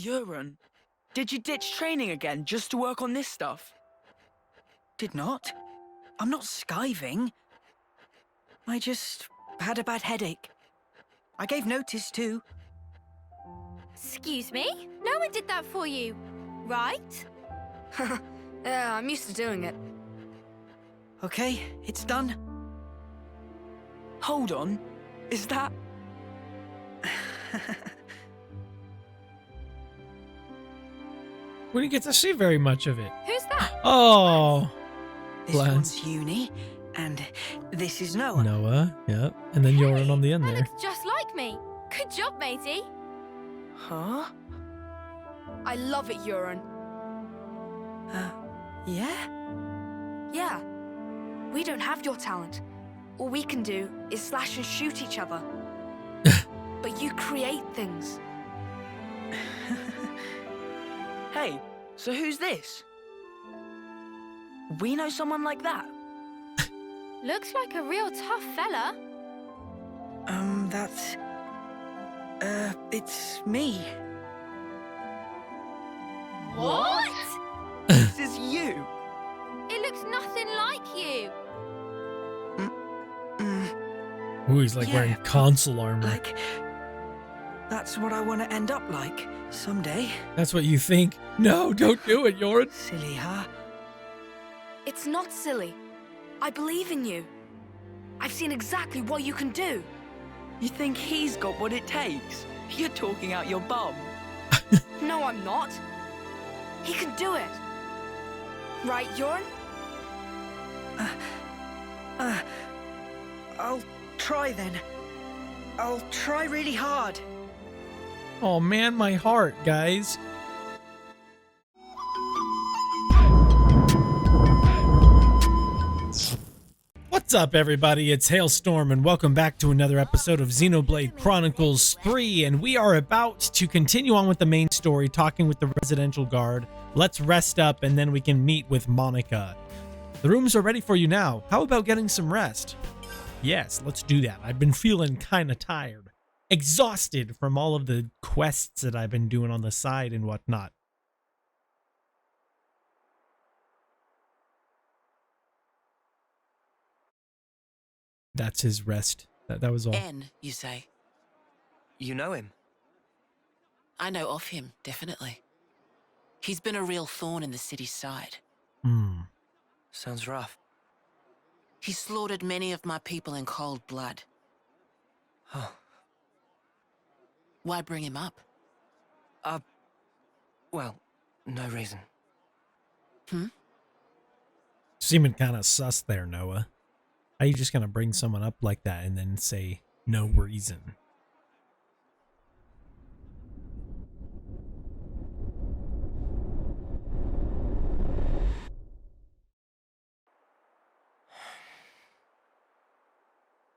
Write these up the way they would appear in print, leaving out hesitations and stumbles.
Euron, did you ditch training again just to work on this stuff? Did not. I'm not skiving. I just had a bad headache. I gave notice too. Excuse me? No one did that for you, right? Yeah, I'm used to doing it. Okay, it's done. Hold on. Is that... We didn't get to see very much of it. Who's that? Oh, This Lanz. one's Eunie, and this is Noah. Noah, yeah. And then Euron on the end That there. looks just like me. Good job, matey. Huh? I love it, Euron. Yeah? Yeah. We don't have your talent. All we can do is slash and shoot each other. But you create things. Hey, so who's this? We know someone like that? Looks like a real tough fella. That's... it's me. What? This is you! It looks nothing like you. Ooh, he's like Yeah, wearing console armor. Like... That's what I want to end up like, someday. That's what you think? No, don't do it, Euron. Silly, huh? It's not silly. I believe in you. I've seen exactly what you can do. You think he's got what it takes? You're talking out your bum. No, I'm not. He can do it. Right, Euron? I'll try then. I'll try really hard. Oh man, my heart, guys. What's up, everybody? It's HaleStorm, and welcome back to another episode of Xenoblade Chronicles 3, and we are about to continue on with the main story, talking with the residential guard. Let's rest up, and then we can meet with Monica. The rooms are ready for you now. How about getting some rest? Yes, let's do that. I've been feeling kind of tired. Exhausted from all of the quests that I've been doing on the side and whatnot. That's his rest. That was all. N, you say? You know him? I know of him, definitely. He's been a real thorn in the city's side. Sounds rough. He slaughtered many of my people in cold blood. Huh. Why bring him up? Well, no reason. Seeming kind of sus there, Noah. How you just gonna bring someone up like that and then say no reason?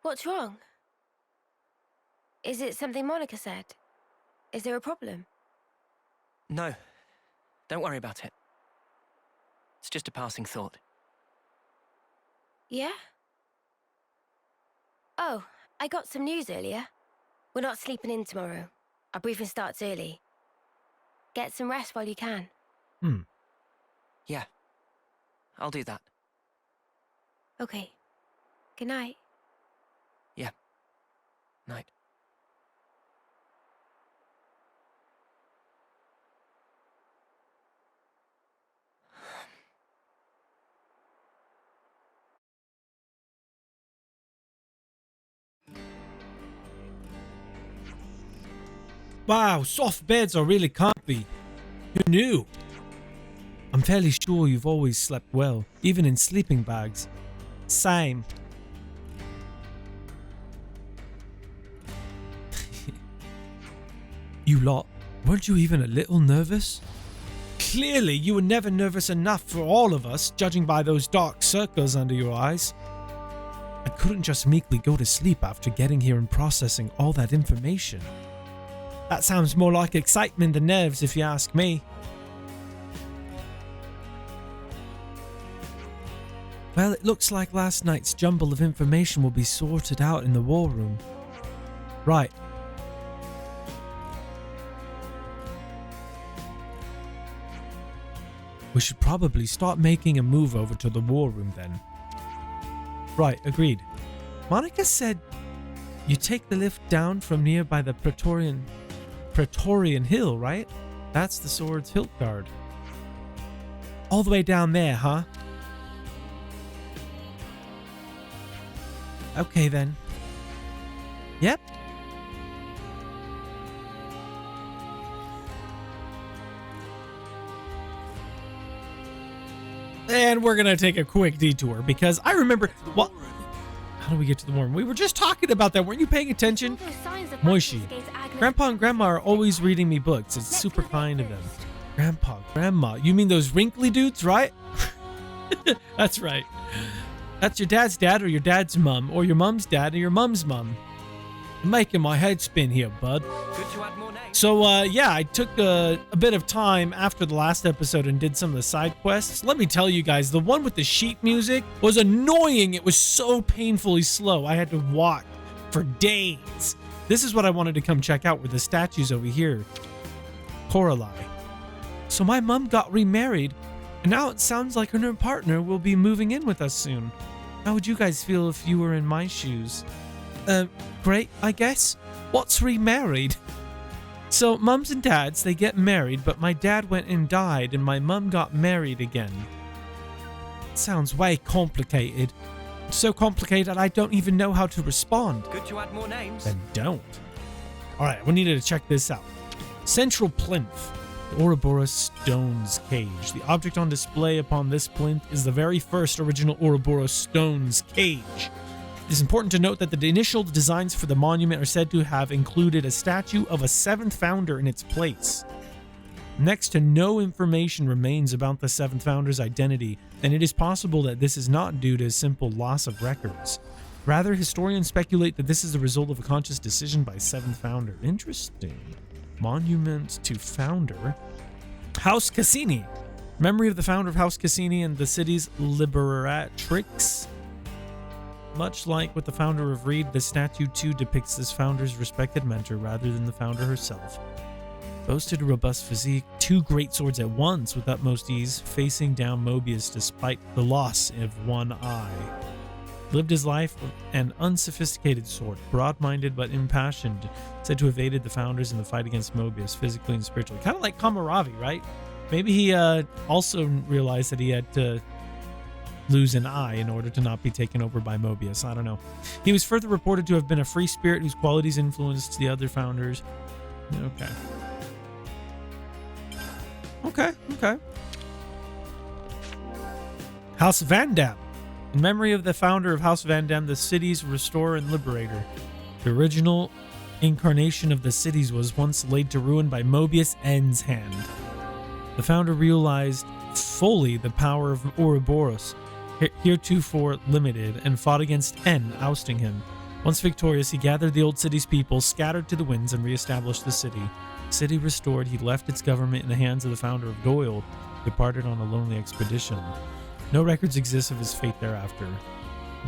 What's wrong? Is it something Monica said? Is there a problem? No. Don't worry about it. It's just a passing thought. Yeah? Oh, I got some news earlier. We're not sleeping in tomorrow. Our briefing starts early. Get some rest while you can. Yeah. I'll do that. Okay. Good night. Yeah. Night. Wow, soft beds are really comfy. Who knew? I'm fairly sure you've always slept well, even in sleeping bags. Same. You lot, weren't you even a little nervous? Clearly, you were never nervous enough for all of us, judging by those dark circles under your eyes. I couldn't just meekly go to sleep after getting here and processing all that information. That sounds more like excitement than nerves, if you ask me. Well, it looks like last night's jumble of information will be sorted out in the war room. Right. We should probably start making a move over to the war room then. Right, agreed. Monica said you take the lift down from nearby the Praetorian Hill, right? That's the Sword's Hilt Guard. All the way down there, huh? Okay then. Yep. And we're gonna take a quick detour because I remember. Well, how do we get to the warm? We were just talking about that. Weren't you paying attention? Moishi. Grandpa and Grandma are always reading me books. It's super kind of them. Grandpa, Grandma. You mean those wrinkly dudes, right? That's right. That's your dad's dad or your dad's mum, or your mum's dad or your mum's mum. You're making my head spin here, bud. Good to add more names. So, yeah, I took a bit of time after the last episode and did some of the side quests. Let me tell you guys, the one with the sheet music was annoying. It was so painfully slow. I had to walk for days. This is what I wanted to come check out with the statues over here. Coralie. So my mum got remarried, and now it sounds like her new partner will be moving in with us soon. How would you guys feel if you were in my shoes? Great, I guess. What's remarried? So, mums and dads, they get married, but my dad went and died, and my mum got married again. It sounds way complicated. So complicated I don't even know how to respond. Good to add more names. Then don't. Alright, we needed to check this out. Central plinth. The Ouroboros Stones Cage. The object on display upon this plinth is the very first original Ouroboros Stones Cage. It is important to note that the initial designs for the monument are said to have included a statue of a seventh founder in its place. Next to no information remains about the seventh founder's identity, and it is possible that this is not due to a simple loss of records. Rather, historians speculate that this is the result of a conscious decision by seventh founder. Interesting. Monument to founder. House Cassini. Memory of the founder of House Cassini and the city's liberatrix. Much like with the founder of Reed, the statue too depicts this founder's respected mentor rather than the founder herself. Boasted a robust physique, two great swords at once with utmost ease, facing down Mobius despite the loss of one eye. Lived his life with an unsophisticated sort, broad-minded but impassioned, said to have aided the founders in the fight against Mobius, physically and spiritually. Kind of like Kamaravi, right? Maybe he also realized that he had to lose an eye in order to not be taken over by Mobius. I don't know. He was further reported to have been a free spirit whose qualities influenced the other founders. Okay. House Van Dam. In memory of the founder of House Van Dam, the city's restorer and liberator. The original incarnation of the cities was once laid to ruin by Mobius N's hand. The founder realized fully the power of Ouroboros, heretofore limited, and fought against N, ousting him. Once victorious, he gathered the old city's people, scattered to the winds, and reestablished the city. City restored, he left its government in the hands of the founder of Doyle, departed on a lonely expedition. No records exist of his fate thereafter.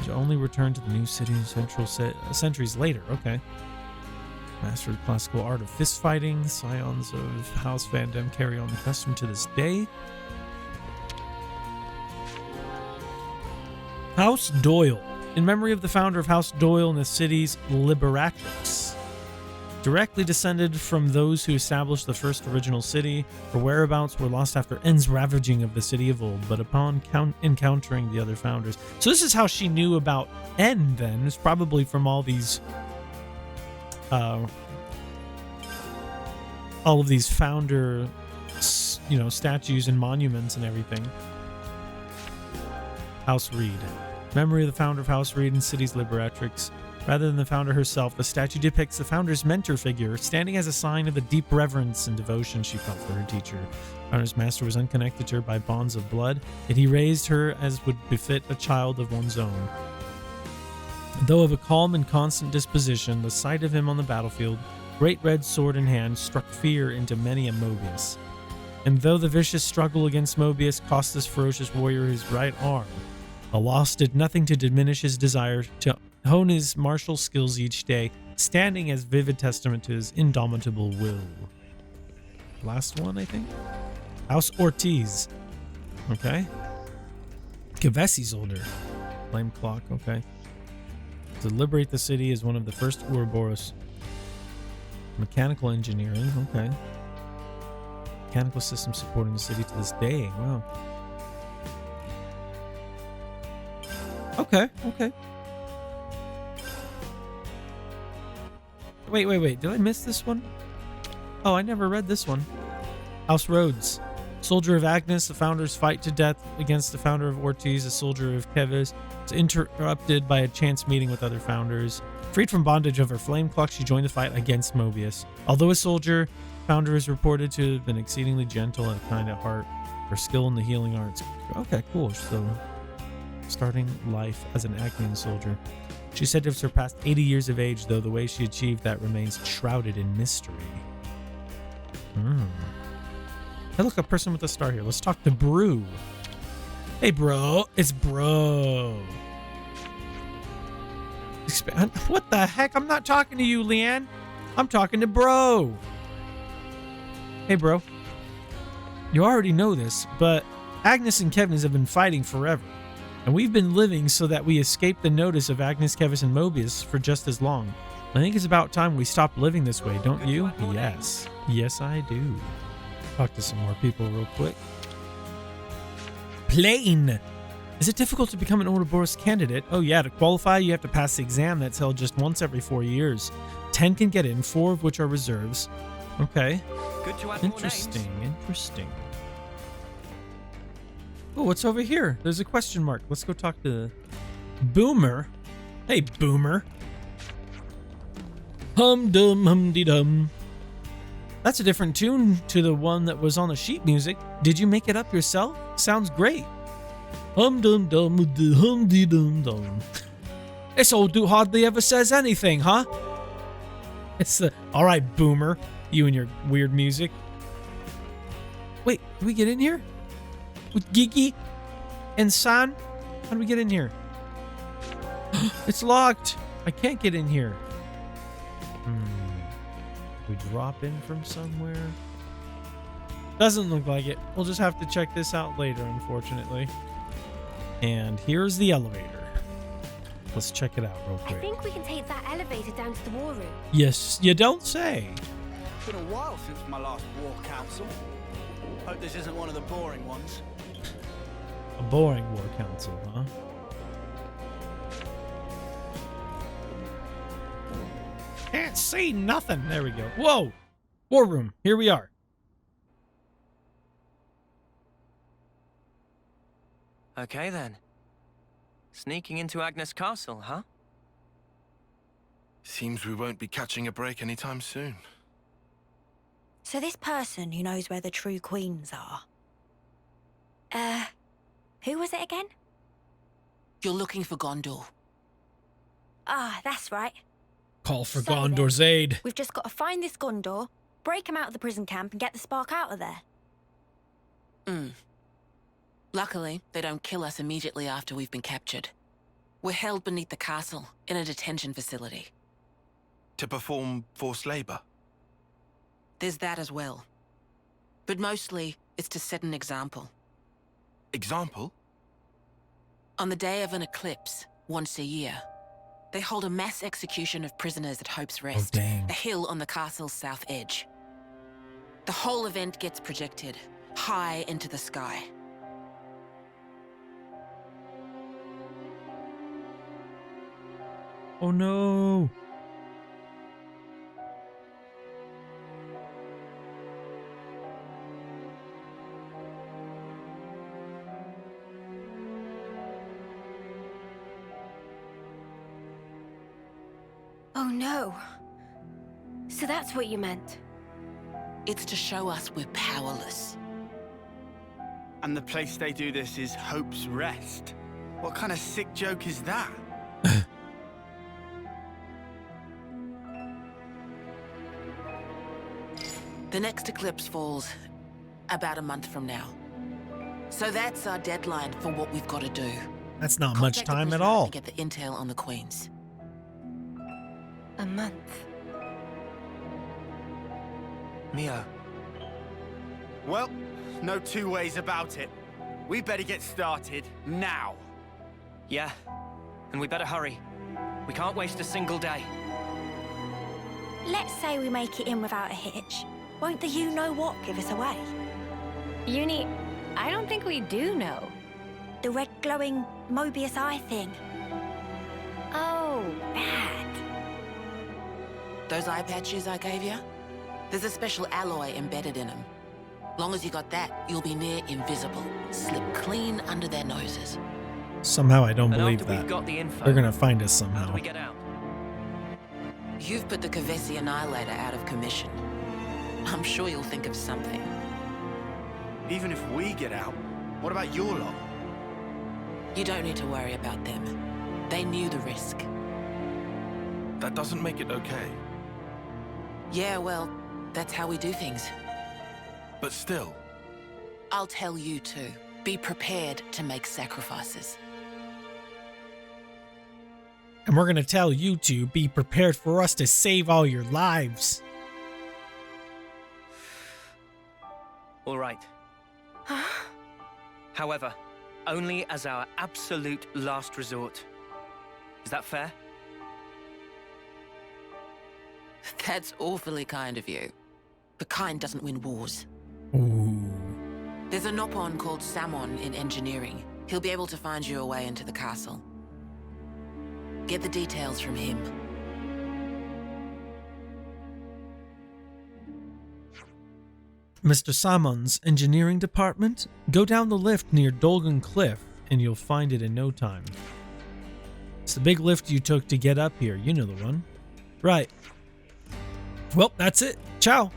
He only returned to the new city centuries later. Okay. Mastered the classical art of fist fighting. Scions of House Van Dam carry on the custom to this day. House Doyle. In memory of the founder of House Doyle and the city's liberatrix. Directly descended from those who established the first original city. Her whereabouts were lost after N's ravaging of the city of old, but upon encountering the other founders. So this is how she knew about N then. It's probably from all these all of these founder statues and monuments and everything. House Reed. Memory of the founder of House Reed and city's liberatrix. Rather than the founder herself, the statue depicts the founder's mentor figure, standing as a sign of the deep reverence and devotion she felt for her teacher. The founder's master was unconnected to her by bonds of blood, yet he raised her as would befit a child of one's own. Though of a calm and constant disposition, the sight of him on the battlefield, great red sword in hand, struck fear into many a Mobius. And though the vicious struggle against Mobius cost this ferocious warrior his right arm, the loss did nothing to diminish his desire to hone his martial skills each day, standing as vivid testament to his indomitable will. Last one, I think? House Ortiz. Okay. Kavesi's older. Flame clock, okay. To liberate the city is one of the first Ouroboros. Mechanical engineering, okay. Mechanical system supporting the city to this day. Wow. Okay, okay. Wait. Did I miss this one? Oh, I never read this one. House Rhodes. Soldier of Agnes, the founders fight to death against the founder of Ortiz, a soldier of Keves. It's interrupted by a chance meeting with other founders. Freed from bondage of her flame clock, she joined the fight against Mobius. Although a soldier, founder is reported to have been exceedingly gentle and kind at heart. Her skill in the healing arts. Okay, cool. So, starting life as an Agnian soldier. She's said to have surpassed 80 years of age, though the way she achieved that remains shrouded in mystery. Hey, look, a person with a star here. Let's talk to Brew. Hey, bro. It's bro. What the heck? I'm not talking to you, Leanne. I'm talking to bro. Hey, bro. You already know this, but Agnes and Kevin have been fighting forever. And we've been living so that we escape the notice of Agnes, Kevis, and Mobius for just as long. I think it's about time we stop living this way, don't you? Yes. Yes, I do. Talk to some more people real quick. Plane! Is it difficult to become an Ouroboros candidate? Oh yeah, to qualify, you have to pass the exam that's held just once every 4 years. 10 can get in, 4 of which are reserves. Okay. Good to add more Interesting, names. interesting. Oh, what's over here? There's a question mark. Let's go talk to Boomer. Hey, Boomer. Hum-dum, hum-de-dum. That's a different tune to the one that was on the sheet music. Did you make it up yourself? Sounds great. Hum-dum-dum, hum-de-dum-dum. This old dude hardly ever says anything, huh? It's the... All right, Boomer. You and your weird music. Wait, can we get in here? With Gigi and San? How do we get in here? It's locked. I can't get in here. We drop in from somewhere? Doesn't look like it. We'll just have to check this out later, unfortunately. And here's the elevator. Let's check it out real I quick. think we can take that elevator down to the war room. Yes, you don't say. It's been a while since my last war council. Hope this isn't one of the boring ones. A boring war council, huh? Can't see nothing. There we go. Whoa! War room. Here we are. Okay then. Sneaking into Agnes Castle, huh? Seems we won't be catching a break anytime soon. So this person who knows where the true queens are... who was it again? You're looking for Ghondor. Ah, that's right. Call for So then, Gondor's aid. We've just got to find this Ghondor, break him out of the prison camp and get the spark out of there. Luckily, they don't kill us immediately after we've been captured. We're held beneath the castle, in a detention facility. To perform forced labor? There's that as well. But mostly, it's to set an example. Example? On the day of an eclipse, once a year, they hold a mass execution of prisoners at Hope's Rest, dang. a hill on the castle's south edge. The whole event gets projected, high into the sky. Oh no. Oh no. So that's what you meant. It's to show us we're powerless. And the place they do this is Hope's Rest. What kind of sick joke is that? The next eclipse falls about a month from now. So that's our deadline for what we've got to do. That's not much Contact the time at prisoner all. to get the intel on the queens. A month. Mio, Well, no two ways about it. We better get started now. Yeah, and we better hurry. We can't waste a single day. Let's say we make it in without a hitch. Won't the you-know-what give us away? Eunie, I don't think we do know. The red glowing Mobius eye thing. Oh, Bad. Those eye patches I gave you? There's a special alloy embedded in them. Long as you got that, you'll be near invisible. Slip clean under their noses. Somehow I don't And believe after that. we've got the info, They're gonna find us how do somehow. we get out? You've put the Kavesi Annihilator out of commission. I'm sure you'll think of something. Even if we get out, what about your lot? You don't need to worry about them. They knew the risk. That doesn't make it okay. Yeah, well, that's how we do things. But still, I'll tell you too. Be prepared to make sacrifices. And we're gonna tell you to be prepared for us to save all your lives. All right. However, only as our absolute last resort. Is that fair? That's awfully kind of you. But kind doesn't win wars. Ooh. There's a Nopon called Samon in engineering. He'll be able to find you a way into the castle. Get the details from him. Mr. Samon's engineering department? Go down the lift near Dolgan Cliff and you'll find it in no time. It's the big lift you took to get up here. You know the one. Right. Well, that's it. Ciao.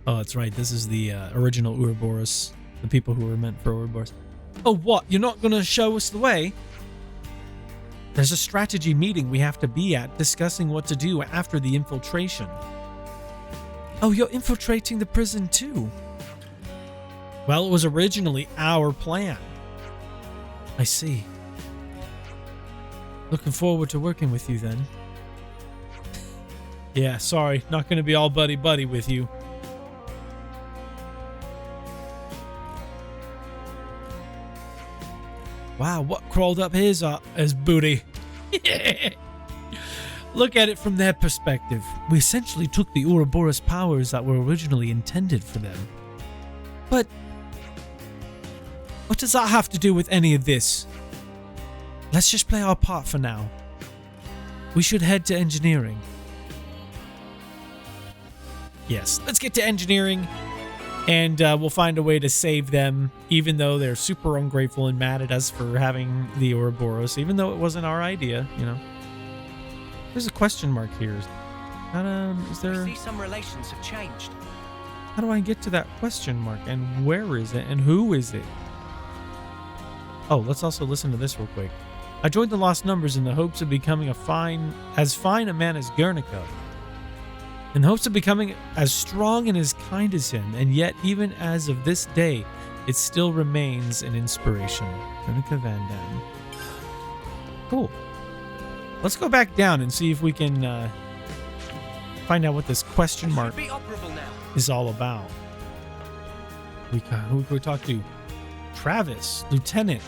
Oh, that's right. This is the original Ouroboros. The people who were meant for Ouroboros. Oh, what? You're not going to show us the way? There's a strategy meeting we have to be at discussing what to do after the infiltration. Oh, you're infiltrating the prison too? Well, it was originally our plan. I see. Looking forward to working with you then. Yeah, sorry. Not going to be all buddy-buddy with you. Wow, what crawled up his booty? Look at it from their perspective. We essentially took the Ouroboros powers that were originally intended for them. But what does that have to do with any of this? Let's just play our part for now. We should head to engineering. Yes, let's get to engineering. And we'll find a way to save them, even though they're super ungrateful and mad at us for having the Ouroboros, even though it wasn't our idea, you know. There's a question mark here. Is there... I see some relations have changed. How do I get to that question mark? And where is it? And who is it? Oh, let's also listen to this real quick. I joined the Lost Numbers in the hopes of becoming as fine a man as Guernica. In the hopes of becoming as strong and as kind as him, and yet even as of this day, it still remains an inspiration. Guernica Van Dam. Cool. Let's go back down and see if we can find out what this question mark Be operable now. is all about. Who can we talk to? Travis, Lieutenant.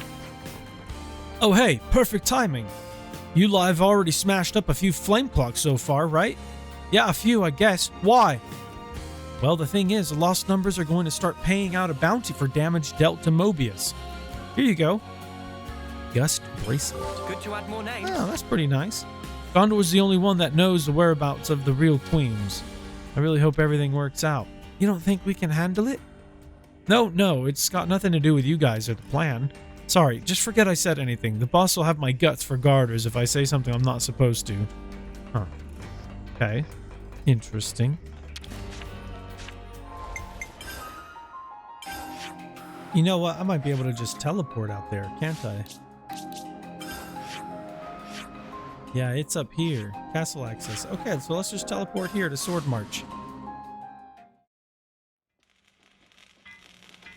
Oh hey, perfect timing. You live already smashed up a few flame clocks so far, right? Yeah, a few, I guess. Why? Well, the thing is, the Lost Numbers are going to start paying out a bounty for damage dealt to Mobius. Here you go. Gust Bracelet. Good to add more names. Oh, that's pretty nice. Ghondor was the only one that knows the whereabouts of the real queens. I really hope everything works out. You don't think we can handle it? No, it's got nothing to do with you guys or the plan. Sorry, just forget I said anything. The boss will have my guts for garters if I say something I'm not supposed to. Huh. Okay. Interesting. You know what? I might be able to just teleport out there, can't I? Yeah, it's up here. Castle access. Okay, so let's just teleport here to Sword March.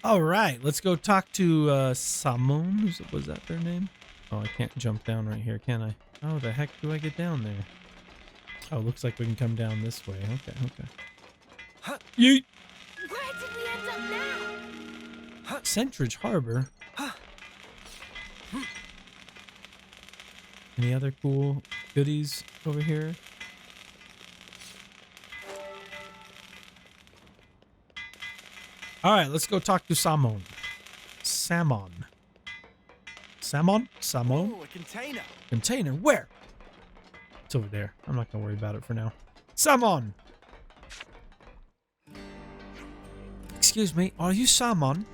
All right, let's go talk to Samon. Was that their name? Oh, I can't jump down right here, can I? How the heck do I get down there? Oh, looks like we can come down this way. Okay. Huh. Yeet. Where did we end up now? Sentridge Harbor. Any other cool goodies over here? All right, let's go talk to Samon. Samon. Oh, a container. Container? Where? It's over there. I'm not gonna worry about it for now. Samon! Excuse me, are you Samon?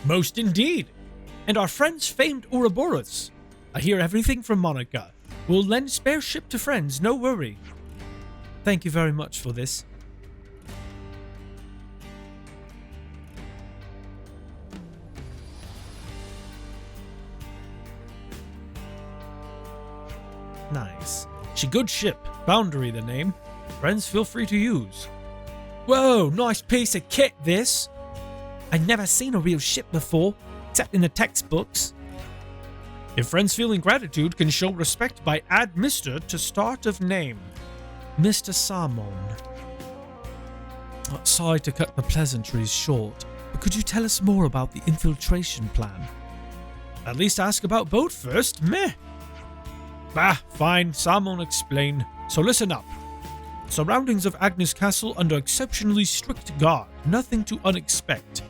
Most indeed. And our friend's famed Ouroboros. I hear everything from Monica. We'll lend spare ship to friends, no worry. Thank you very much for this. Nice. She good ship. Boundary the name. Friends feel free to use. Whoa, nice piece of kit this. I never seen a real ship before, except in the textbooks. If friends feeling gratitude can show respect by add Mr. to start of name. Mr. Samon. Oh, sorry to cut the pleasantries short, but could you tell us more about the infiltration plan? At least ask about boat first, meh. Bah, fine, Samon explain. So listen up. Surroundings of Agnes Castle under exceptionally strict guard, nothing to unexpect.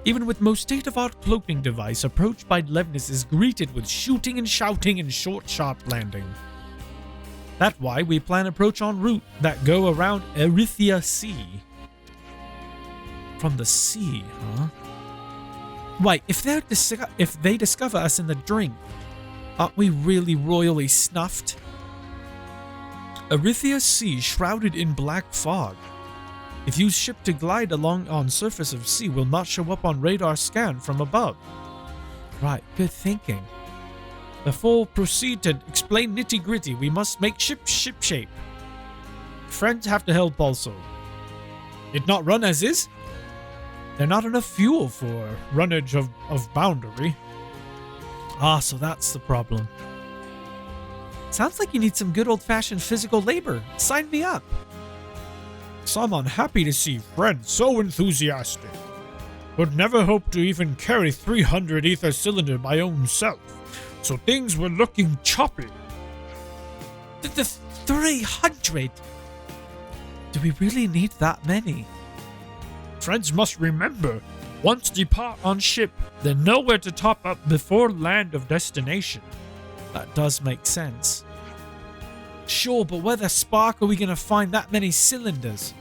Even with most state-of-art cloaking device, approach by Levnis is greeted with shooting and shouting and short, sharp landing. That's why we plan approach en route that go around Erythia Sea. From the sea, huh? Wait, if they discover us in the drink, aren't we really royally snuffed? Erythia Sea shrouded in black fog. If used ship to glide along on surface of sea, will not show up on radar scan from above. Right, good thinking. Before proceed to explain nitty gritty, we must make ship shape. Friends have to help also. It not run as is? There not enough fuel for runnage of boundary. Ah, so that's the problem. Sounds like you need some good old-fashioned physical labor. Sign me up. Someone happy to see friends so enthusiastic. Would never hope to even carry 300 ether cylinder my own self. So things were looking choppy. The 300? Do we really need that many? Friends must remember, once depart on ship, then nowhere to top up before land of destination. That does make sense. Sure, but where the spark are we gonna find that many cylinders?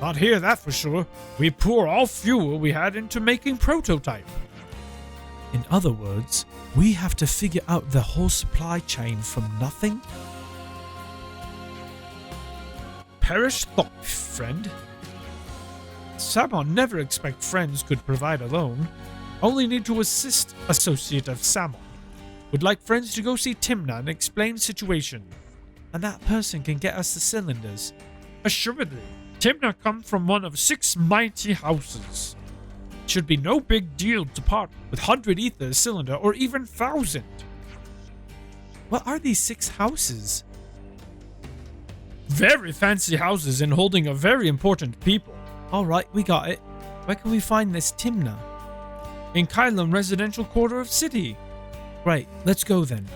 Not here, that for sure. We pour all fuel we had into making prototype. In other words, we have to figure out the whole supply chain from nothing? Perish thought, friend. Samon never expect friends could provide alone. Only need to assist associate of Samon. Would like friends to go see Timna and explain situation. And that person can get us the cylinders. Assuredly, Timna come from one of 6 mighty houses. Should be no big deal to part with 100 ether cylinder or even 1,000. What are these 6 houses? Very fancy houses and holding a very important people. Alright, we got it. Where can we find this Timna? In Kylum residential quarter of city. Right, let's go then.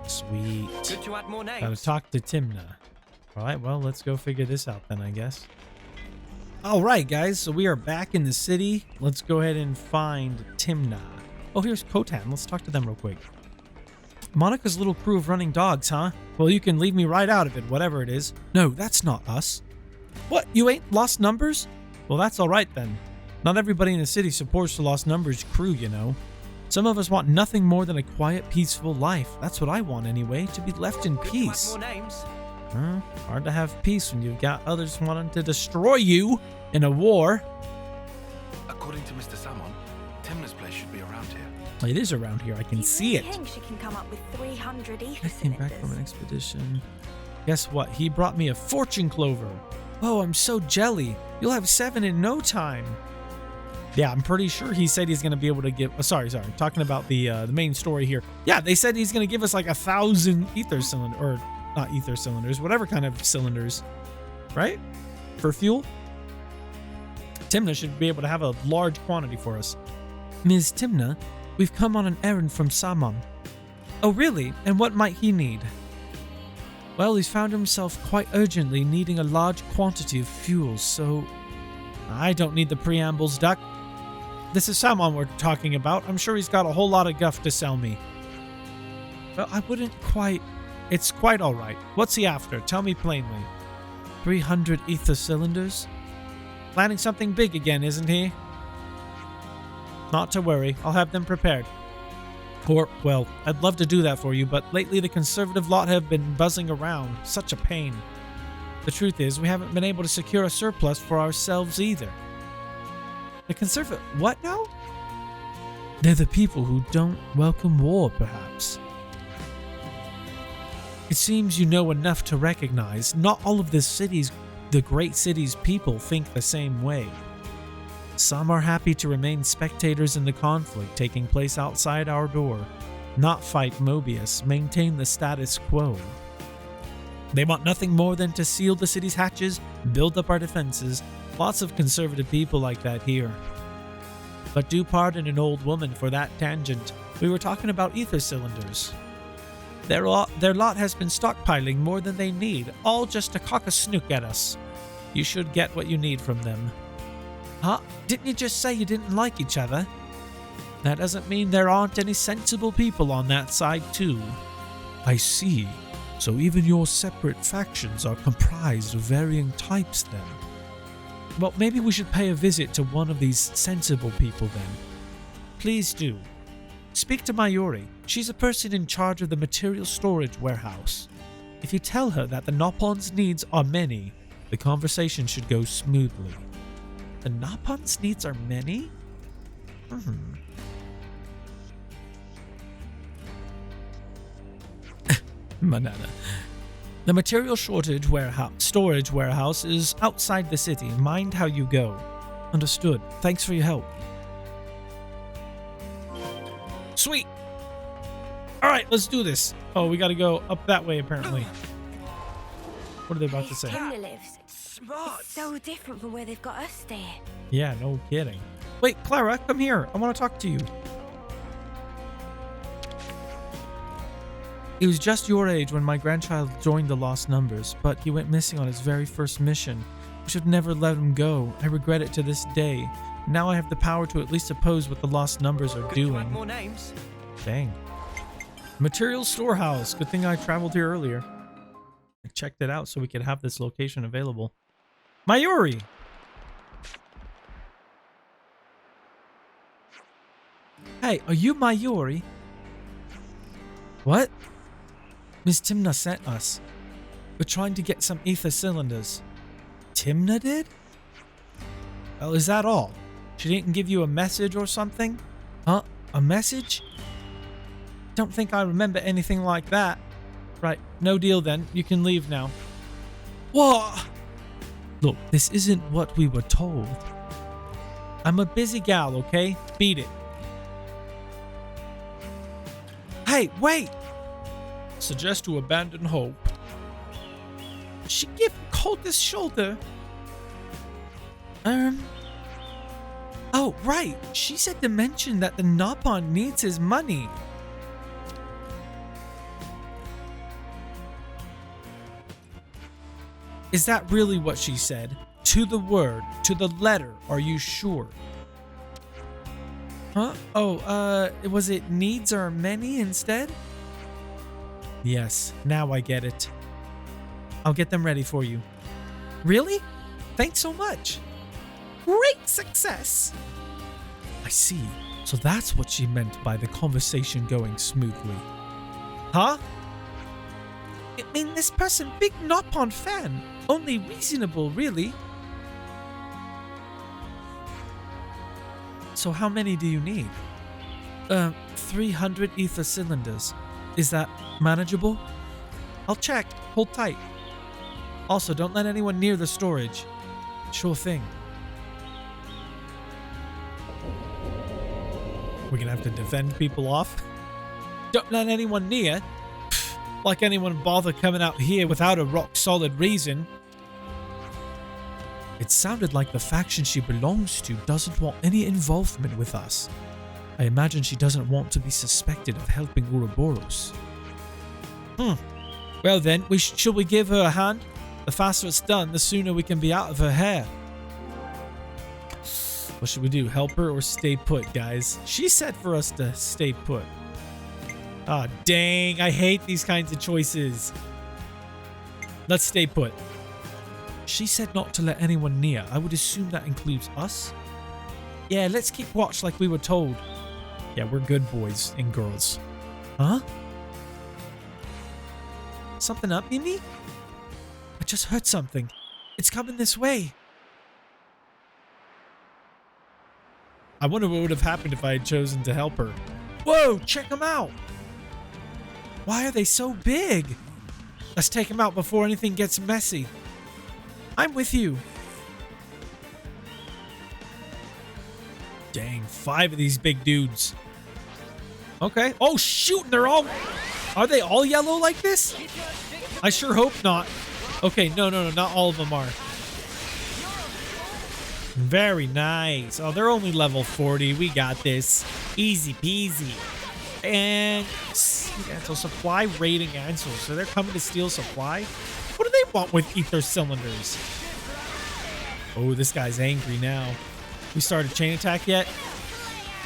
Sweet. Good to add more names. Gotta talk to Timna. Alright, well, let's go figure this out then, I guess. Alright, guys, so we are back in the city. Let's go ahead and find Timna. Oh, here's Kotan. Let's talk to them real quick. Monica's little crew of running dogs, huh? Well, you can leave me right out of it, whatever it is. No, that's not us. What? You ain't Lost Numbers? Well, that's alright then. Not everybody in the city supports the Lost Numbers crew, you know. Some of us want nothing more than a quiet, peaceful life. That's what I want anyway, to be left in peace. More names. Hard to have peace when you've got others wanting to destroy you in a war. According to Mr. Samon, Timna's place should be around here. It is around here. I can see it. Think she can come up with 300 ether I came back cylinders. from an expedition. Guess what? He brought me a fortune clover. Oh, I'm so jelly. You'll have 7 in no time. Yeah, I'm pretty sure he said he's going to be able to give... sorry. Talking about the main story here. Yeah, they said he's going to give us like 1,000 ether cylinder... Or not ether cylinders. Whatever kind of cylinders. Right? For fuel? Timna should be able to have a large quantity for us. Ms. Timna, we've come on an errand from Samon. Oh, really? And what might he need? Well, he's found himself quite urgently needing a large quantity of fuel, so... I don't need the preambles, Duck. This is Samon we're talking about. I'm sure he's got a whole lot of guff to sell me. Well, I wouldn't quite... It's quite alright. What's he after? Tell me plainly. 300 ether cylinders? Planning something big again, isn't he? Not to worry. I'll have them prepared. Or, well, I'd love to do that for you, but lately the conservative lot have been buzzing around. Such a pain. The truth is, we haven't been able to secure a surplus for ourselves either. The conservative... What now? They're the people who don't welcome war, perhaps. It seems you know enough to recognize not all of the great city's people think the same way. Some are happy to remain spectators in the conflict taking place outside our door, not fight Mobius, maintain the status quo. They want nothing more than to seal the city's hatches, build up our defenses. Lots of conservative people like that here. But do pardon an old woman for that tangent. We were talking about ether cylinders. Their lot has been stockpiling more than they need, all just to cock a snook at us. You should get what you need from them. Huh? Didn't you just say you didn't like each other? That doesn't mean there aren't any sensible people on that side too. I see. So even your separate factions are comprised of varying types then. Well, maybe we should pay a visit to one of these sensible people then. Please do. Speak to Mayuri. She's a person in charge of the material storage warehouse. If you tell her that the Nopon's needs are many, the conversation should go smoothly. The Nopon's needs are many? Manana. The material storage warehouse is outside the city. Mind how you go. Understood. Thanks for your help. Sweet. All right, let's do this. Oh, we got to go up that way apparently. What are they about to say? Timna lives. It's so different from where they've got us staying. Yeah, no kidding. Wait, Clara, come here. I want to talk to you. He was just your age when my grandchild joined the Lost Numbers, but he went missing on his very first mission. We should never let him go. I regret it to this day. Now I have the power to at least oppose what the Lost Numbers are doing. More names? Dang. Material storehouse. Good thing I traveled here earlier. I checked it out so we could have this location available. Mayuri! Hey, are you Mayuri? What? Miss Timna sent us. We're trying to get some ether cylinders. Timna did? Well, is that all? She didn't give you a message or something? Huh? A message? Don't think I remember anything like that. Right, no deal then. You can leave now. What? Look, this isn't what we were told. I'm a busy gal, okay? Beat it. Hey, wait! Suggest to abandon hope. She give Colt this shoulder. Oh, right. She said to mention that the Nopon needs his money. Is that really what she said? To the word, to the letter, are you sure? Huh? Oh, was it needs are many instead? Yes, now I get it. I'll get them ready for you. Really? Thanks so much. Great success! I see. So that's what she meant by the conversation going smoothly. Huh? I mean, this person, big Nopon fan. Only reasonable, really. So how many do you need? 300 ether cylinders. Is that manageable? I'll check. Hold tight. Also, don't let anyone near the storage. Sure thing. We're gonna have to defend people off? Don't let anyone near? Pfft, like anyone bother coming out here without a rock-solid reason. It sounded like the faction she belongs to doesn't want any involvement with us. I imagine she doesn't want to be suspected of helping Ouroboros. Well then, shall we give her a hand? The faster it's done, the sooner we can be out of her hair. What should we do? Help her or stay put, guys? She said for us to stay put. Ah, dang. I hate these kinds of choices. Let's stay put. She said not to let anyone near. I would assume that includes us. Yeah, let's keep watch like we were told. Yeah, we're good boys and girls. Huh? Something up, Mimi? I just heard something. It's coming this way. I wonder what would have happened if I had chosen to help her. Whoa, check them out. Why are they so big? Let's take them out before anything gets messy. I'm with you. Dang, 5 of these big dudes. Okay. Oh, shoot, they're all... Are they all yellow like this? I sure hope not. Okay, no, not all of them are. Very nice. Oh, they're only level 40. We got this. Easy peasy. And so supply raiding Ansel. So they're coming to steal supply? What do they want with ether cylinders? Oh, this guy's angry now. We started chain attack yet?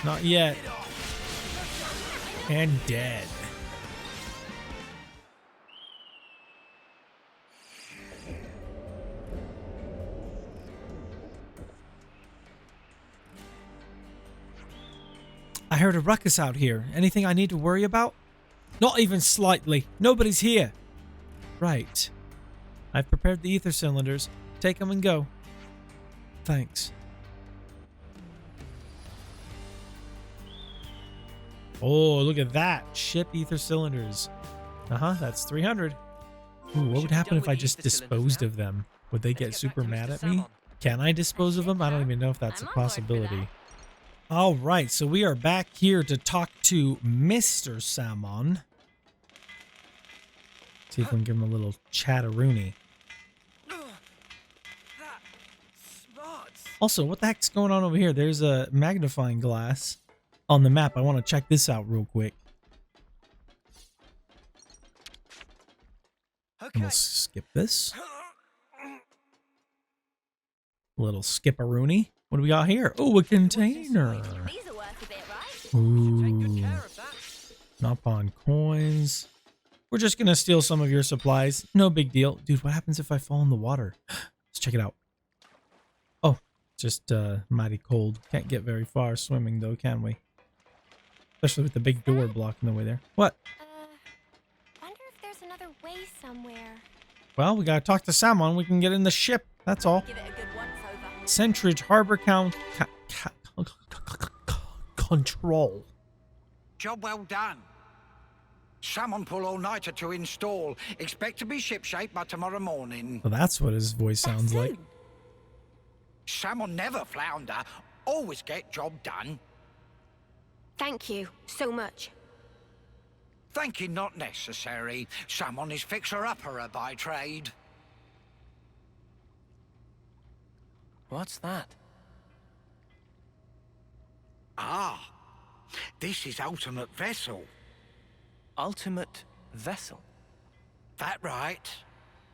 Not yet. And dead. I heard a ruckus out here. Anything I need to worry about? Not even slightly. Nobody's here. Right. I've prepared the ether cylinders. Take them and go. Thanks. Oh, look at that. Ship ether cylinders. That's 300. Ooh, what would happen if I just disposed of them? Would they get super mad at me? Can I dispose of them? I don't even know if that's a possibility. All right, so we are back here to talk to Mr. Samon. See if we can give him a little chatteroony. Also, what the heck's going on over here? There's a magnifying glass on the map. I want to check this out real quick. And we'll skip this. A little skip-a-rooney. What do we got here? Oh, a container. Ooh. Not on coins. We're just going to steal some of your supplies. No big deal. Dude, what happens if I fall in the water? Let's check it out. Oh, just mighty cold. Can't get very far swimming, though, can we? Especially with the big door blocking the way there. What? Wonder if there's another way somewhere. Well, we got to talk to Samon. We can get in the ship. That's all. Give it a good once-over. Centridge Harbor Count Control. Job well done. Salmon pull all-nighter to install. Expect to be shipshape by tomorrow morning. Well, that's what his voice sounds like. Salmon never flounder. Always get job done. Thank you so much. Thanking not necessary. Salmon is fixer-upper by trade. What's that? Ah, this is ultimate vessel. Ultimate vessel? That right.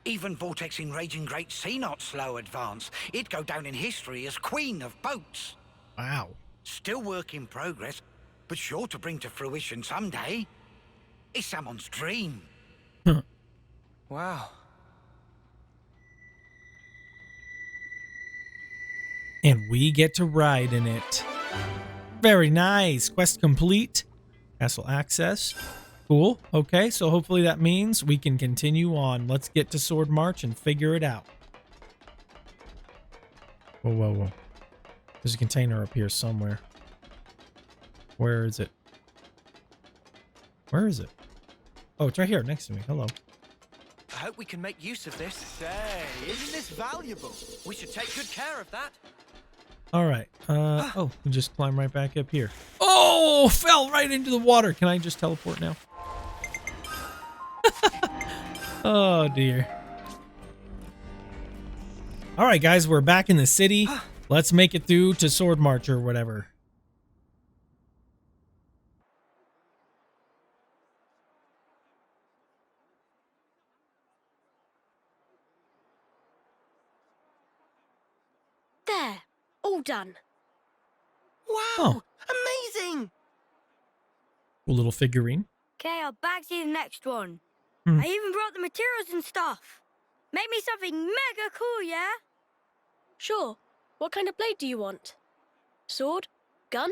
Even vortexing raging great sea not slow advance. It'd go down in history as queen of boats. Wow. Still work in progress, but sure to bring to fruition someday. It's someone's dream. Wow. And we get to ride in it. Very nice. Quest complete. Castle access. Cool. Okay, so hopefully that means we can continue on. Let's get to Sword March and figure it out. Whoa, whoa, whoa. There's a container up here somewhere. Where is it? Where is it? Oh, it's right here next to me. Hello. I hope we can make use of this. Say, isn't this valuable? We should take good care of that. All right. Oh, we just climb right back up here. Oh, fell right into the water. Can I just teleport now? Oh, dear. All right, guys, we're back in the city. Let's make it through to Sword March or whatever. There, all done. Wow! Amazing! Cool little figurine. Okay, I'll bag you the next one. Hmm. I even brought the materials and stuff. Make me something mega cool, yeah? Sure. What kind of blade do you want? Sword? Gun?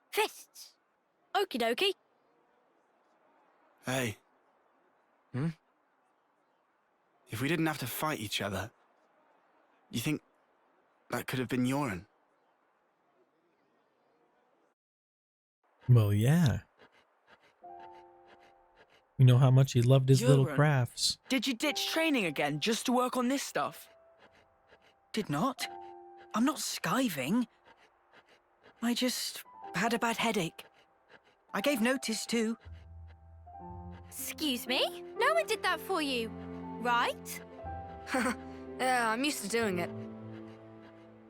Fists. Okie dokie. Hey. If we didn't have to fight each other, you think that could have been Eunie? Well, yeah. We know how much he loved his little Eunie, crafts. Did you ditch training again just to work on this stuff? Did not. I'm not skiving. I just had a bad headache. I gave notice too. Excuse me? No one did that for you, right? Yeah, I'm used to doing it.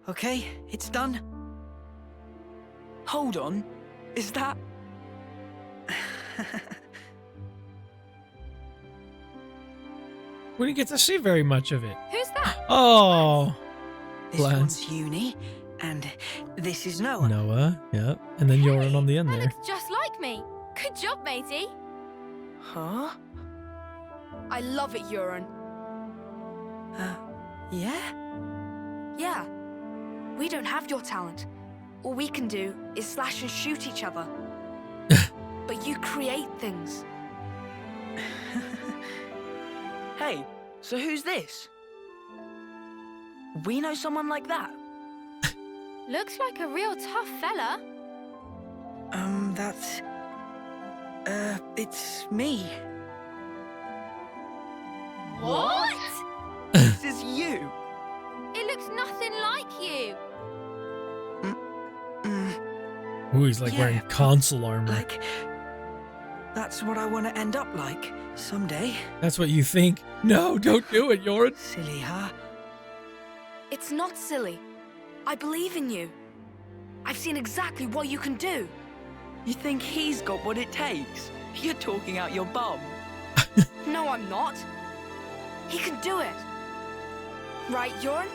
Okay, it's done. Hold on. Is that... We didn't get to see very much of it. Who's that? Oh, This Lanz. one's Eunie, and this is Noah. Noah, yep. And then Eunie on the end That there. looks just like me. Good job, matey. Huh? I love it, Eunie. Yeah? Yeah. We don't have your talent. All we can do is slash and shoot each other. But you create things. Hey, so who's this? We know someone like that? Looks like a real tough fella. That's... it's me. What? This is you. It looks nothing like you. Ooh, he's like Yeah, wearing console armor. Like... That's what I want to end up like, someday. That's what you think? No, don't do it, Eunie. Silly, huh? It's not silly. I believe in you. I've seen exactly what you can do. You think he's got what it takes? You're talking out your bum. No, I'm not. He can do it. Right, Eunie?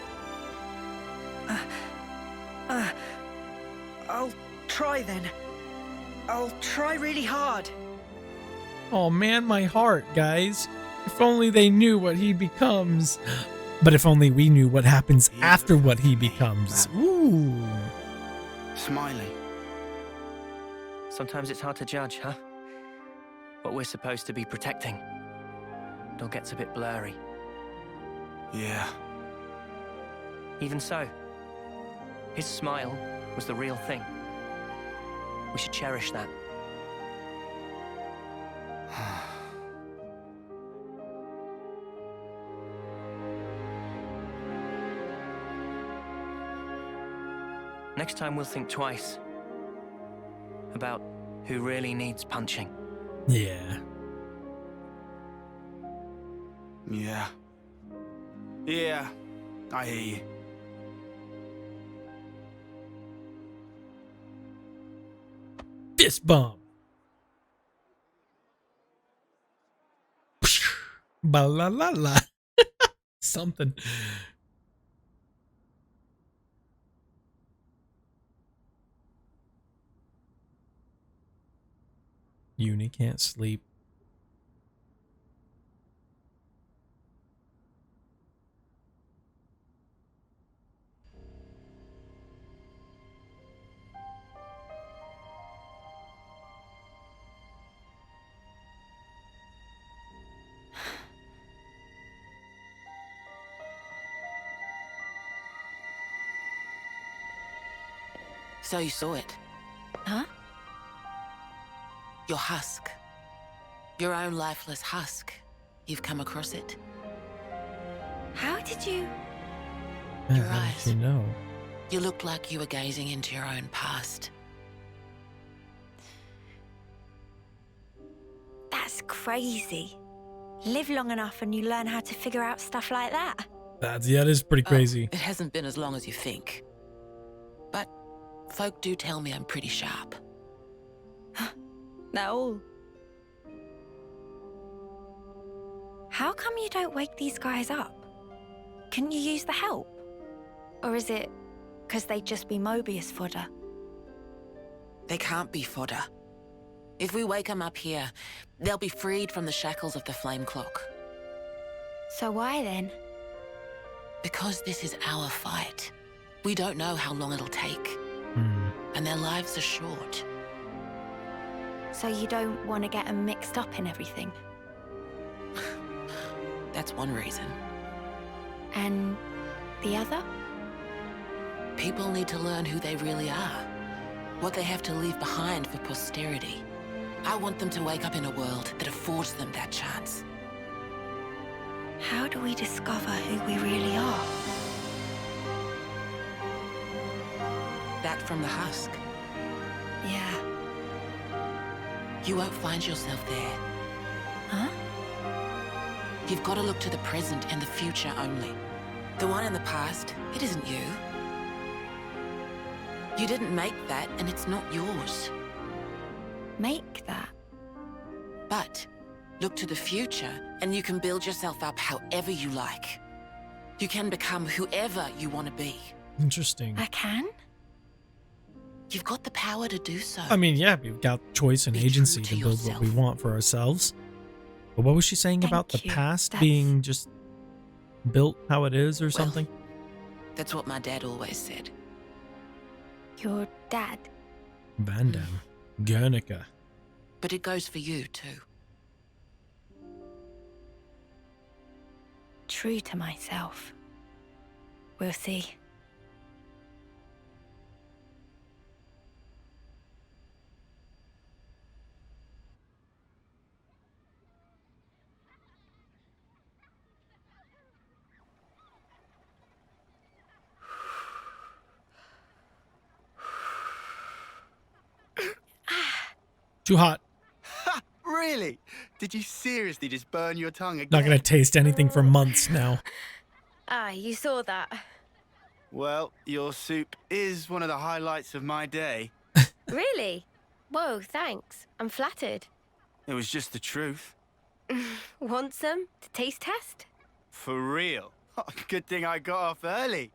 I'll try then. I'll try really hard. Oh man, my heart, guys. If only they knew what he becomes. But if only we knew what happens after what he becomes. Ooh. Smiling. Sometimes it's hard to judge, huh? What we're supposed to be protecting. It all gets a bit blurry. Yeah. Even so, his smile was the real thing. We should cherish that. Next time we'll think twice about who really needs punching. Yeah. Yeah. Yeah. I hear you. Fist bump. Ba la la la. Something. Eunie can't sleep. So you saw it. Huh? Your husk. Your own lifeless husk. You've come across it. How did you... Your How eyes. did you know? You looked like you were gazing into your own past. That's crazy. Live long enough and you learn how to figure out stuff like that. That is pretty crazy. It hasn't been as long as you think. But folk do tell me I'm pretty sharp. No. How come you don't wake these guys up? Couldn't you use the help? Or is it because they'd just be Mobius fodder? They can't be fodder. If we wake them up here, they'll be freed from the shackles of the flame clock. So why then? Because this is our fight. We don't know how long it'll take. And their lives are short. So you don't want to get them mixed up in everything? That's one reason. And the other? People need to learn who they really are. What they have to leave behind for posterity. I want them to wake up in a world that affords them that chance. How do we discover who we really are? That from the husk. Yeah. You won't find yourself there. Huh? You've got to look to the present and the future only. The one in the past, it isn't you. You didn't make that, and it's not yours. Make that? But look to the future, and you can build yourself up however you like. You can become whoever you want to be. Interesting. I can? You've got the power to do so. I mean, yeah, we've got choice and agency to build what we want for ourselves. But what was she saying about the past being just built how it is or something? That's what my dad always said. Your dad? Van Damme. Guernica. But it goes for you, too. True to myself. We'll see. Too hot. Ha! Really? Did you seriously just burn your tongue again? Not gonna taste anything for months now. Ah, you saw that. Well, your soup is one of the highlights of my day. Really? Whoa, thanks. I'm flattered. It was just the truth. Want some to taste test? For real. Good thing I got off early.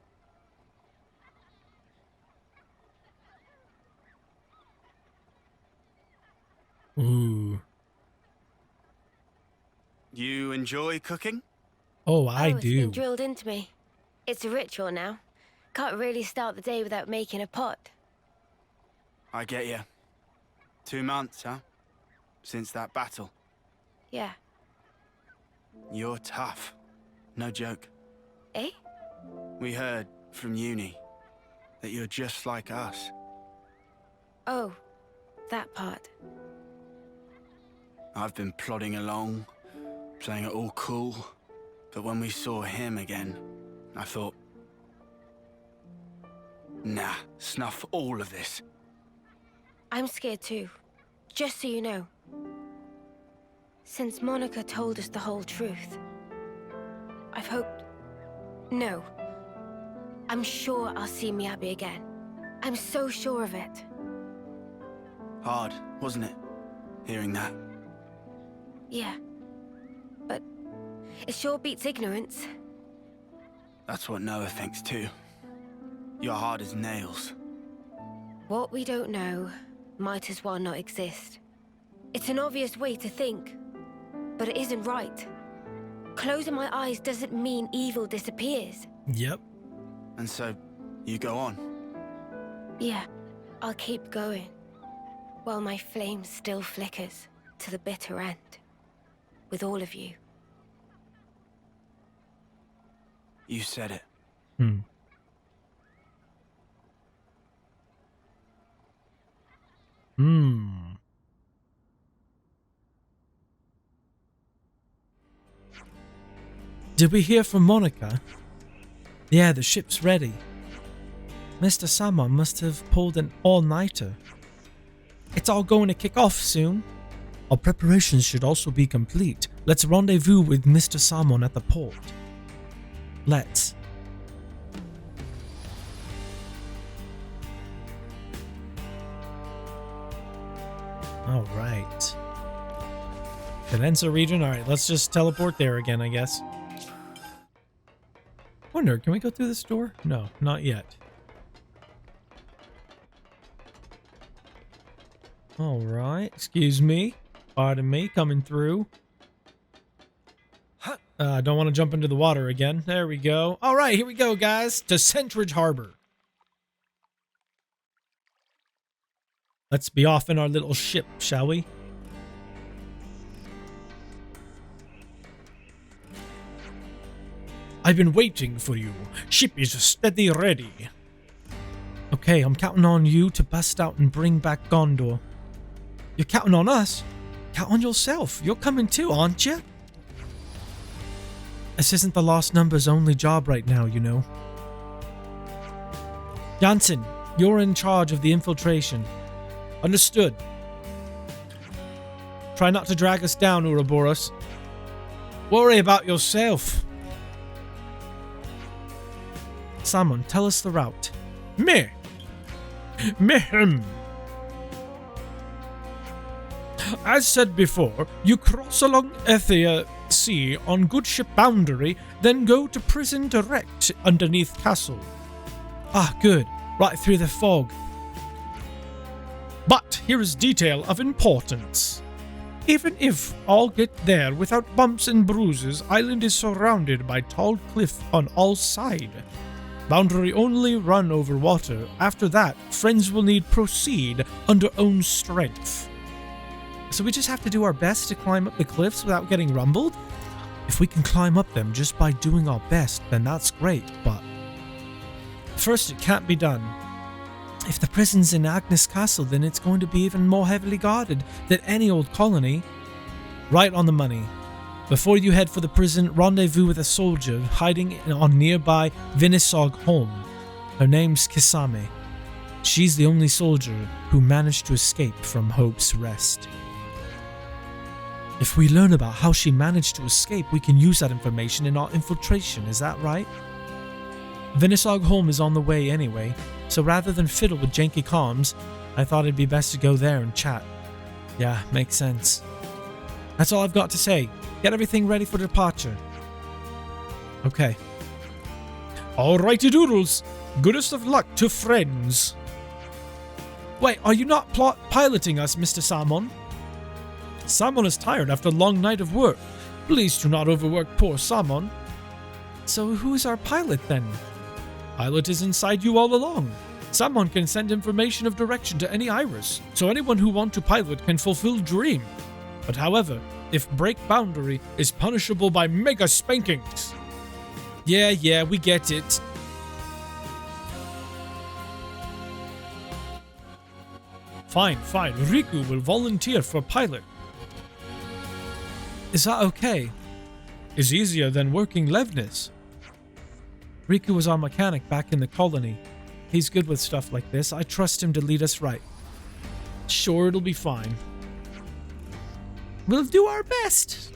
Ooh. You enjoy cooking? Oh, I It's do. been drilled into me. It's a ritual now. Can't really start the day without making a pot. I get you. 2 months, huh? Since that battle. Yeah. You're tough. No joke. Eh? We heard from Eunie that you're just like us. Oh, that part. I've been plodding along, playing it all cool. But when we saw him again, I thought, nah, snuff all of this. I'm scared too. Just so you know. Since Monica told us the whole truth, I've hoped... No. I'm sure I'll see Miyabi again. I'm so sure of it. Hard, wasn't it? Hearing that. Yeah. But it sure beats ignorance. That's what Noah thinks too. You're hard as nails. What we don't know might as well not exist. It's an obvious way to think, but it isn't right. Closing my eyes doesn't mean evil disappears. Yep. And so, you go on? Yeah, I'll keep going. While my flame still flickers to the bitter end. With all of you. You said it. Did we hear from Monica? Yeah, the ship's ready. Mr. Samon must have pulled an all-nighter. It's all going to kick off soon. Our preparations should also be complete. Let's rendezvous with Mr. Samon at the port. Let's. All right. Cadenza region. All right, let's just teleport there again, I guess. Wonder, can we go through this door? No, not yet. All right, excuse me. Pardon me, coming through. I don't want to jump into the water again. There we go. All right, here we go, guys, to Centridge Harbor. Let's be off in our little ship, shall we? I've been waiting for you. Ship is steady ready. Okay, I'm counting on you to bust out and bring back Ghondor. You're counting on us? Count on yourself. You're coming too, aren't you? This isn't the Lost Numbers only job right now, you know. Janssen, you're in charge of the infiltration. Understood. Try not to drag us down, Ouroboros. Worry about yourself. Samon, tell us the route. Me. Mehem. As said before, you cross along Ethia Sea on good ship boundary, then go to prison direct underneath castle. Ah, good. Right through the fog. But here is detail of importance. Even if all get there without bumps and bruises, island is surrounded by tall cliff on all sides. Boundary only run over water. After that, friends will need proceed under own strength. So we just have to do our best to climb up the cliffs without getting rumbled? If we can climb up them just by doing our best, then that's great, but first it can't be done. If the prison's in Agnes Castle, then it's going to be even more heavily guarded than any old colony. Right on the money. Before you head for the prison, rendezvous with a soldier hiding on nearby Vinisog home. Her name's Kisame. She's the only soldier who managed to escape from Hope's Rest. If we learn about how she managed to escape, we can use that information in our infiltration, is that right? Vinisog home is on the way anyway, so rather than fiddle with janky comms, I thought it'd be best to go there and chat. Yeah, makes sense. That's all I've got to say. Get everything ready for departure. Okay. Alrighty doodles. Goodest of luck to friends. Wait, are you not piloting us, Mr. Samon? Samon is tired after a long night of work. Please do not overwork poor Samon. So who is our pilot then? Pilot is inside you all along. Samon can send information of direction to any iris, so anyone who wants to pilot can fulfill dream. But however, if break boundary is punishable by mega spankings. Yeah, we get it. Fine. Riku will volunteer for pilot. Is that okay? Is easier than working Levnis. Riku was our mechanic back in the colony. He's good with stuff like this. I trust him to lead us right. Sure, it'll be fine. We'll do our best.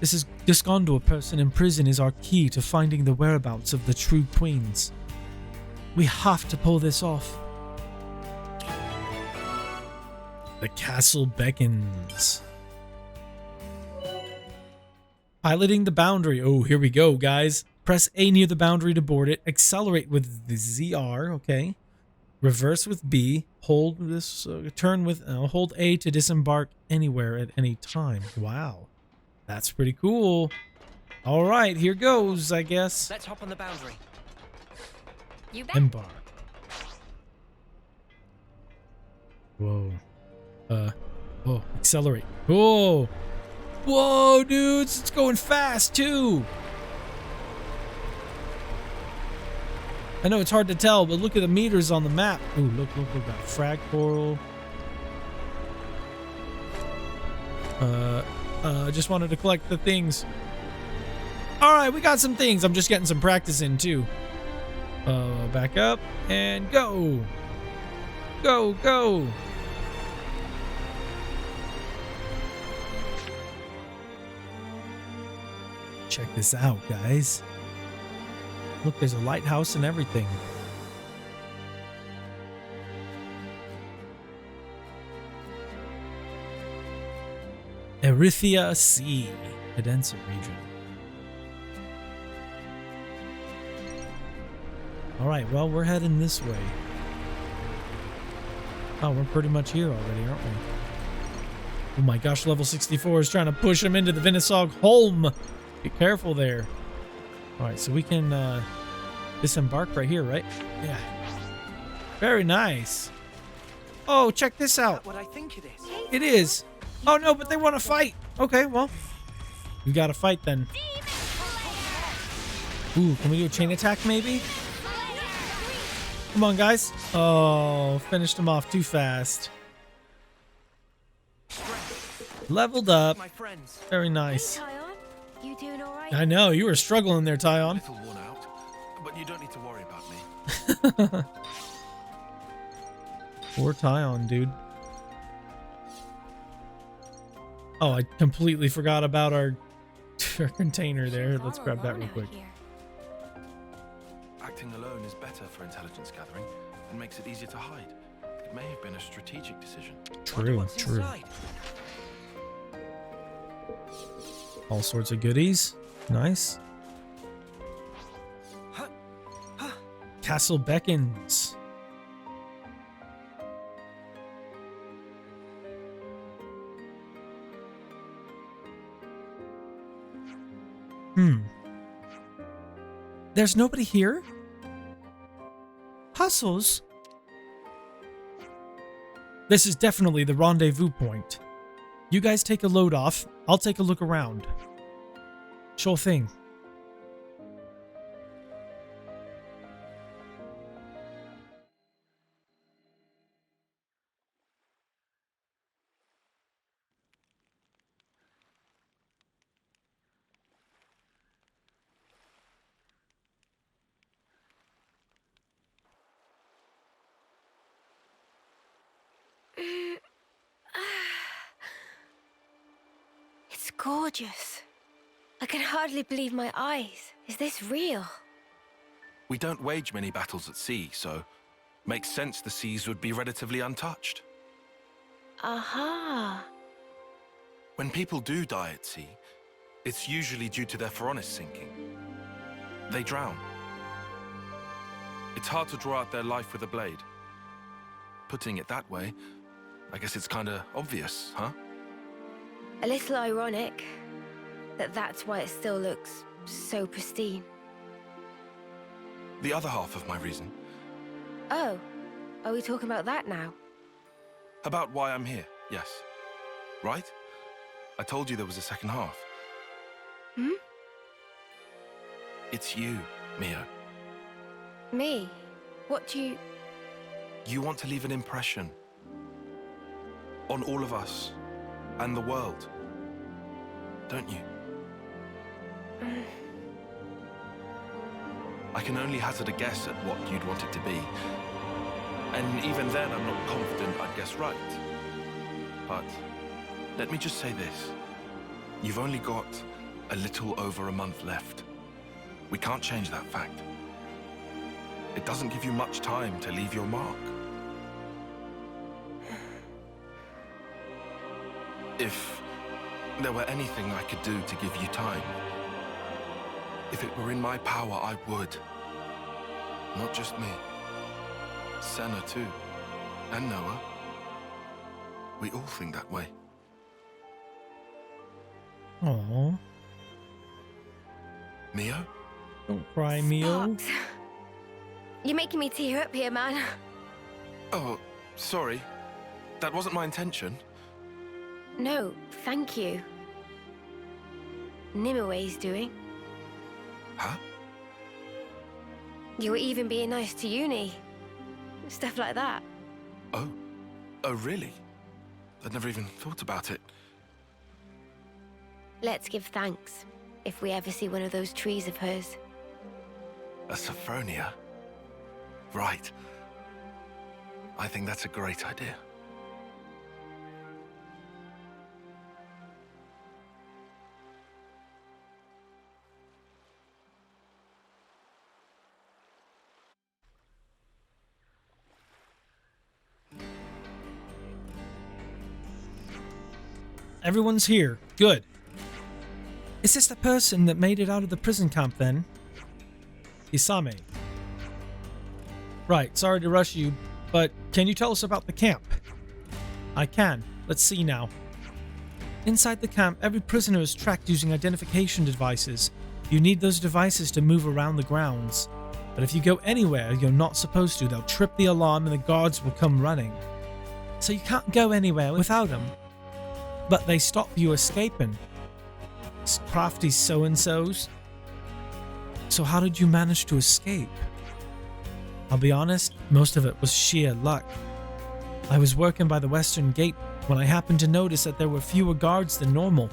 This Ghondor person in prison is our key to finding the whereabouts of the true queens. We have to pull this off. The castle beckons. Piloting the boundary. Oh, here we go, guys. Press A near the boundary to board it. Accelerate with the ZR. Okay. Reverse with B. Hold this. Turn with. Hold A to disembark anywhere at any time. Wow, that's pretty cool. All right, here goes. I guess. Let's hop on the boundary. You bet. Embark. Whoa. Oh, accelerate. Whoa, dudes, it's going fast too. I know it's hard to tell, but look at the meters on the map. Ooh, look, got frag coral. Just wanted to collect the things. All right, we got some things. I'm just getting some practice in too. Back up and go. Go. Check this out, guys. Look, there's a lighthouse and everything. Erythia Sea, Cadenza region. All right, well, we're heading this way. Oh, we're pretty much here already, aren't we? Oh my gosh, level 64 is trying to push him into the Venisog Holm. Be careful there. All right, so we can disembark right here, right? Yeah. Very nice. Oh, check this out. What I think it is. It is. Oh no, but they want to fight. Okay, well, we got to fight then. Ooh, can we do a chain attack maybe? Come on, guys. Oh, finished him off too fast. Leveled up. My friends. Very nice. Hey, Taion. You doing all right? I know, you were struggling there, A Taion. little worn out, but you don't need to worry about me. Poor Taion, dude. Oh, I completely forgot about our container there. Let's grab that real quick. Acting alone is better for intelligence gathering and makes it easier to hide. It may have been a strategic decision. True, true. All sorts of goodies. Nice. Castle beckons. There's nobody here? Hustles? This is definitely the rendezvous point. You guys take a load off. I'll take a look around. Sure thing. It's gorgeous. I can hardly believe my eyes. Is this real? We don't wage many battles at sea, so makes sense the seas would be relatively untouched. Aha. When people do die at sea, it's usually due to their Phoronis sinking. They drown. It's hard to draw out their life with a blade. Putting it that way, I guess it's kinda obvious, huh? A little ironic that that's why it still looks so pristine. The other half of my reason, Oh, are we talking about that now? about why I'm here, yes. Right? I told you there was a second half. Hmm? It's you, Mio. Me? What do you... You want to leave an impression on all of us and the world, don't you? I can only hazard a guess at what you'd want it to be. And even then, I'm not confident I'd guess right. But let me just say this. You've only got a little over a month left. We can't change that fact. It doesn't give you much time to leave your mark. If there were anything I could do to give you time, if it were in my power, I would. Not just me. Sena too. And Noah. We all think that way. Aww. Mio? Don't cry, Mio. Fox. You're making me tear up here, man. Oh, sorry. That wasn't my intention. No, thank you. Nimue doing. Huh? You were even being nice to Eunie. Stuff like that. Oh. Oh, really? I'd never even thought about it. Let's give thanks if we ever see one of those trees of hers. A Sophronia? Right. I think that's a great idea. everyone's here. Good. Is this the person that made it out of the prison camp then? Isame. Right, sorry to rush you, but can you tell us about the camp? I can. Let's see now. Inside the camp, every prisoner is tracked using identification devices. You need those devices to move around the grounds. But if you go anywhere you're not supposed to, they'll trip the alarm and the guards will come running. So you can't go anywhere without them. But they stop you escaping. Crafty so-and-sos. So how did you manage to escape? I'll be honest, most of it was sheer luck. I was working by the western gate when I happened to notice that there were fewer guards than normal.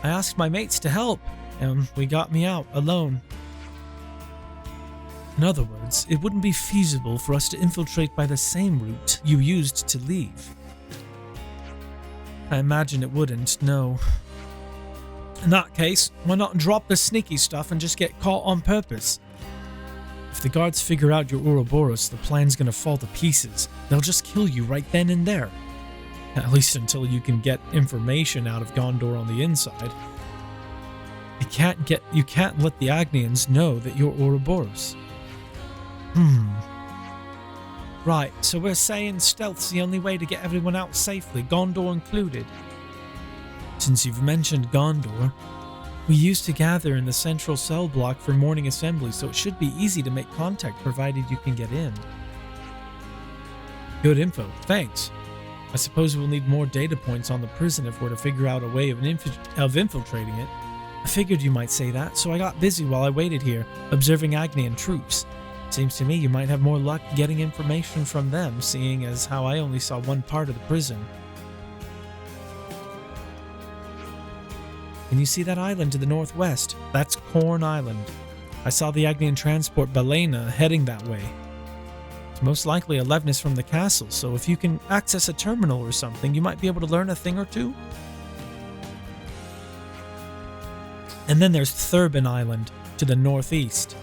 I asked my mates to help, and we got me out alone. In other words, it wouldn't be feasible for us to infiltrate by the same route you used to leave. I imagine it wouldn't, no. In that case, why not drop the sneaky stuff and just get caught on purpose? If the guards figure out you're Ouroboros, the plan's gonna fall to pieces. They'll just kill you right then and there. At least until you can get information out of Ghondor on the inside. You can't let the Agnians know that you're Ouroboros. Right, so we're saying stealth's the only way to get everyone out safely, Ghondor included. Since you've mentioned Ghondor, we used to gather in the central cell block for morning assembly, so it should be easy to make contact provided you can get in. Good info, thanks. I suppose we'll need more data points on the prison if we're to figure out a way of infiltrating it. I figured you might say that, so I got busy while I waited here, observing Agnian troops. Seems to me you might have more luck getting information from them, seeing as how I only saw one part of the prison. Can you see that island to the northwest? That's Corn Island. I saw the Agnian transport Balena heading that way. It's most likely a Levnis from the castle, so if you can access a terminal or something, you might be able to learn a thing or two. And then there's Thurbin Island to the northeast.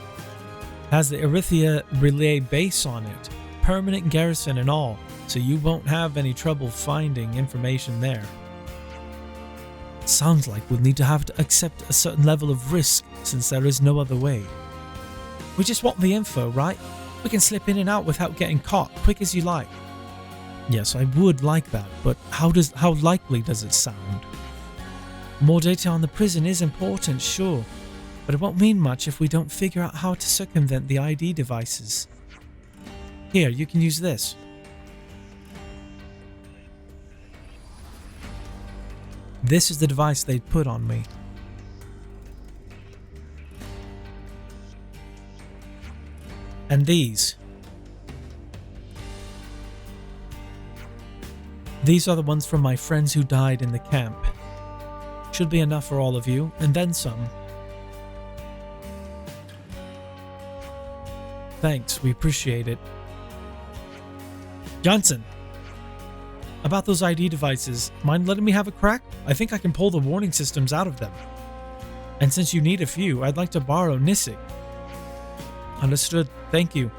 Has the Erythia Relay base on it, permanent garrison and all, so you won't have any trouble finding information there. Sounds like we'll need to have to accept a certain level of risk since there is no other way. We just want the info, right? We can slip in and out without getting caught, quick as you like. Yes, I would like that, but how likely does it sound? More data on the prison is important, sure, but it won't mean much if we don't figure out how to circumvent the ID devices. Here, you can use this. This is the device they'd put on me. And these. These are the ones from my friends who died in the camp. Should be enough for all of you, and then some. Thanks, we appreciate it. Johnson! About those ID devices, mind letting me have a crack? I think I can pull the warning systems out of them. And since you need a few, I'd like to borrow Nisik. Understood, thank you.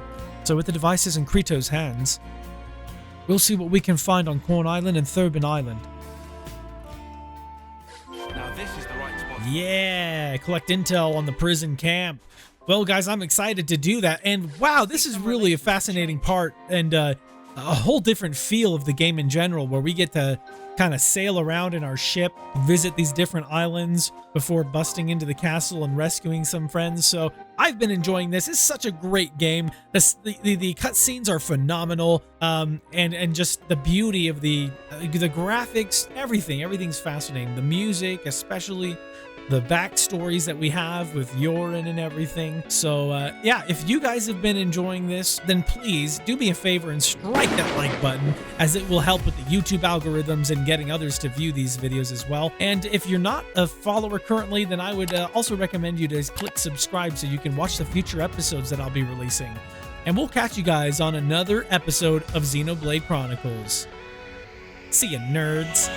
So with the devices in Krito's hands, we'll see what we can find on Corn Island and Thurbin Island. Now this is the right spot. Yeah, collect intel on the prison camp. Well guys, I'm excited to do that, and wow, this is really a fascinating part, and a whole different feel of the game in general, where we get to kind of sail around in our ship, visit these different islands before busting into the castle and rescuing some friends. So I've been enjoying this. It's such a great game. The cutscenes are phenomenal, and just the beauty of the graphics, everything's fascinating. The music, especially the backstories that we have with Yorin and everything. So yeah, if you guys have been enjoying this, then please do me a favor and strike that like button, as it will help with the YouTube algorithms and getting others to view these videos as well. And if you're not a follower currently, then I would also recommend you to click subscribe so you can watch the future episodes that I'll be releasing. And we'll catch you guys on another episode of Xenoblade Chronicles. See ya, nerds.